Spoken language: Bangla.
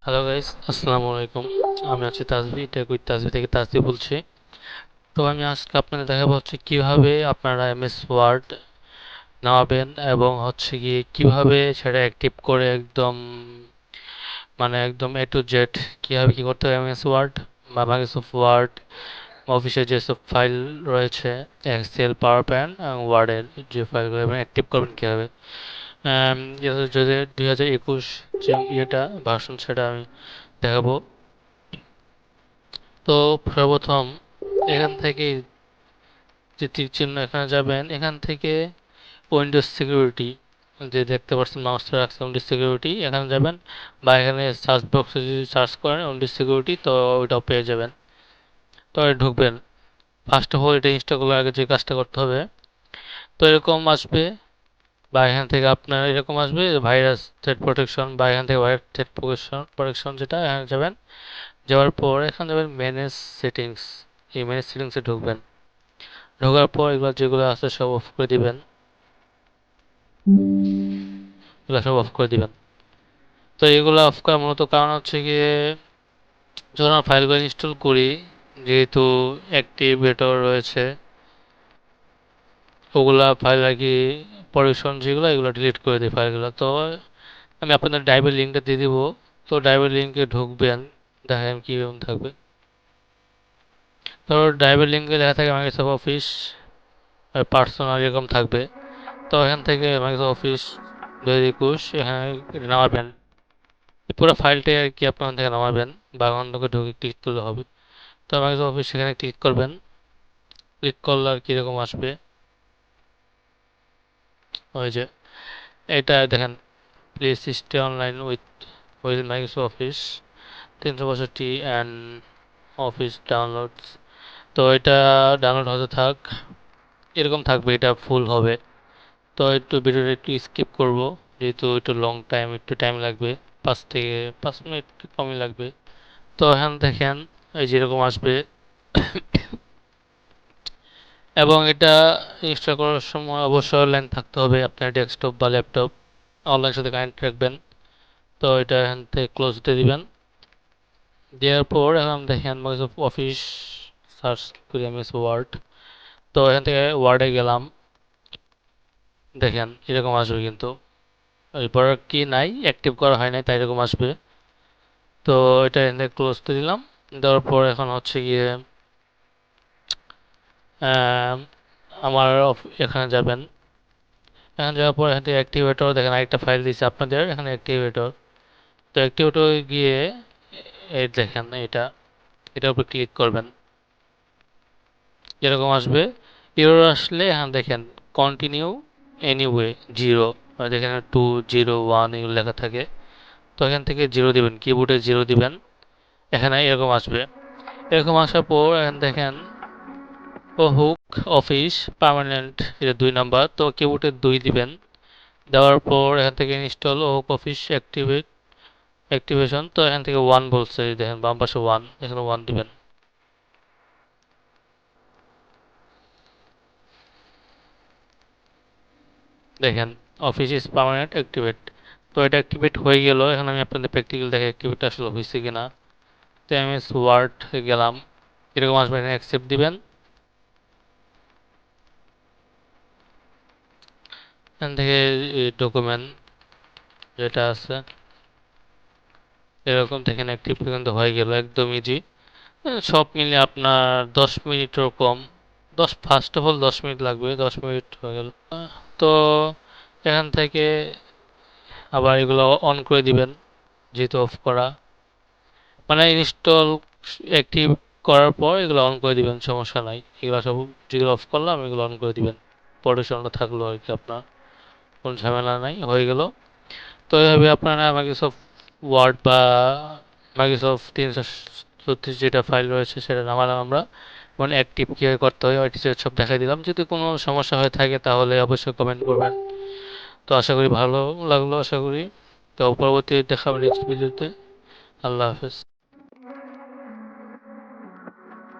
হ্যালো গাইস, আসসালামু আলাইকুম। আমি আছি তাজবি, টেকুই তাজবি থেকে তাজবি বলছি। তো আমি আজকে আপনাদের দেখাবো কিভাবে আপনারা এমএস ওয়ার্ড নামাবেন এবং গিয়ে কিভাবে সেটা অ্যাক্টিভ করে একদম একদম এ টু জেড কিভাবে কি করতে হবে এমএস ওয়ার্ড বা মাইক্রোসফট ওয়ার্ড অফিসে যেসব ফাইল রয়েছে, এক্সেল, পাওয়ার পয়েন্ট এবং ওয়ার্ডের যে ফাইলগুলো অ্যাক্টিভ করবেন কিভাবে। যদি 2021 যে ভার্সন সেটা আমি দেখাবো। তো সর্বপ্রথম এখান থেকে যে তীর চিহ্ন এখানে যাবেন, এখান থেকে উইন্ডোজ সিকিউরিটি যে দেখতে পাচ্ছেন মাউসটা রাখছে উইন্ডোজ সিকিউরিটি এখানে যাবেন, বা এখানে সার্চ বক্সে যদি সার্চ করেন উইন্ডোজ সিকিউরিটি তো ওইটাও পেয়ে যাবেন। তো ঢুকবেন। ফার্স্ট অফ অল এটা ইনস্টল করার আগে যে কাজটা করতে হবে, তো এরকম আসবে, বা এখান থেকে আপনার এরকম আসবে ভাইরাস থ্রেট প্রোটেকশন, বা এখান থেকে ভাইরাস থ্রেট প্রোটেকশন যেটা এখানে যাবেন। যাওয়ার পর এখানে যাবেন ম্যানেজ সেটিংস। এই ম্যানেজ সেটিংসে ঢুকবেন। ঢোকার পর এগুলো যেগুলো আছে সব অফ করে দিবেন। এগুলো সব অফ করে দিবেন। তো এগুলো অফ করার মূলত কারণ গিয়ে যখন আমরা ফাইলগুলো ইনস্টল করি, যেহেতু অ্যাক্টিভেটর রয়েছে, ওগুলা ফাইল আর কি পারমিশন যেগুলো এগুলো ডিলিট করে দিই ফাইলগুলো। তো আমি আপনাদের ড্রাইভের লিঙ্কটা দিয়ে দিব। তো ড্রাইভের লিঙ্কে ঢুকবেন, দেখেন কীরকম থাকবে। তো ড্রাইভের লিঙ্কে লেখা থাকে মাইক্রোসফট অফিস পার্সোনাল এরকম থাকবে। তো এখান থেকে মাইক্রোসফট অফিস 2021 এখানে নামাবেন। এই পুরো ফাইলটাই আর কি আপনার থেকে নামাবেন, বা ওখান থেকে ঢুকে ক্লিক করলে হবে। তো মাইক্রোসফট অফিস সেখানে ক্লিক করবেন। ক্লিক করলে আর কিরকম আসবে, ওই যে এটা দেখেন, please stay online with Microsoft office 365 and office downloads. তো এটা ডাউনলোড হতে থাক, এরকম থাকবে, এটা ফুল হবে। তো একটু ভিডিওটা একটু স্কিপ করব, যেহেতু একটু লং টাইম, একটু টাইম লাগবে, 5 থেকে 5 মিনিট কমই লাগবে। তো এখান দেখেন এই যেরকম আসবে, এবং এটা ইনস্টল করার সময় অবশ্যই অনলাইন থাকতে হবে, আপনার ডেস্কটপ বা ল্যাপটপ অনলাইনের সাথে কানেক্ট রাখবেন। তো এটা এখান থেকে ক্লোজ দিয়ে দিবেন। দেওয়ার পর এখন দেখেন মাইক্রোসফট অফিস সার্চ করি এমএস ওয়ার্ড। তো এখান থেকে ওয়ার্ডে গেলাম, দেখেন এরকম আসবে, কিন্তু এরপর কি নাই, অ্যাক্টিভ করা হয় নাই তাই এরকম আসবে। তো এটা এখান থেকে ক্লোজ দিয়ে দিলাম। দেওয়ার পর এখন গিয়ে আমার এখানে যাবেন। এখানে যাওয়ার পর এখান থেকে অ্যাক্টিভেটর দেখেন আরেকটা ফাইল দিয়েছে আপনাদের, এখানে অ্যাক্টিভেটর। তো অ্যাক্টিভেটর গিয়ে এই দেখেন এটার উপর ক্লিক করবেন, এরকম আসবে। এরর আসলে এখানে দেখেন কন্টিনিউ এনিওয়ে জিরো, দেখেন 201 এগুলো লেখা থাকে। তো এখান থেকে জিরো দিবেন, কিবোর্ডে জিরো দিবেন। এখানে এরকম আসবে। এরকম আসার পর এখানে দেখেন ও হুক অফিস পার্মানেন্ট, এটা 2 নাম্বার, তো কিবোর্ডে 2 দিবেন। দেওয়ার পর এখান থেকে ইনস্টল ও হুক অফিস অ্যাক্টিভেশন, তো এখান থেকে 1 বলছে, দেখেন বাম পাশে 1, এখানে 1 দিবেন। দেখেন অফিস ইজ পার্মানেন্ট অ্যাক্টিভেট। তো এটা অ্যাক্টিভেট হয়ে গেল। এখন আমি আপনাদের প্র্যাকটিক্যাল দেখে অ্যাক্টিভেট আসলে হয়েছে কিনা। তো এমএস ওয়ার্ড গেলাম, এরকম আসবে, এখানে অ্যাকসেপ্ট দিবেন। এখান থেকে ডকুমেন্ট যেটা আছে এরকম দেখেন অ্যাক্টিভ কিন্তু হয়ে গেল, একদম ইজি। সব মিলে আপনার 10 মিনিটের কম, ফার্স্ট অফ অল 10 মিনিট লাগবে, 10 মিনিট হয়ে গেল। তো এখান থেকে আবার এগুলো অন করে দিবেন, যেহেতু অফ করা, ইনস্টল অ্যাক্টিভ করার পর এগুলো অন করে দিবেন, সমস্যা নাই। এগুলো সব যেগুলো অফ করলাম এগুলো অন করে দিবেন, প্রোটেকশনটা থাকলো আর কি, আপনার কোনো ঝামেলা নাই, হয়ে গেল। তো এইভাবে আপনারা মাইক্রোসফট ওয়ার্ড বা মাইক্রোসফট 336 যেটা ফাইল রয়েছে সেটা নামালাম আমরা। অ্যাক্টিভ কীভাবে করতে হয় ওই সব দেখাই দিলাম। যদি কোনো সমস্যা হয়ে থাকে তাহলে অবশ্যই কমেন্ট করবেন। তো আশা করি ভালো লাগলো, আশা করি। তো পরবর্তী দেখা হবে নেক্সট ভিডিওতে। আল্লাহ হাফেজ।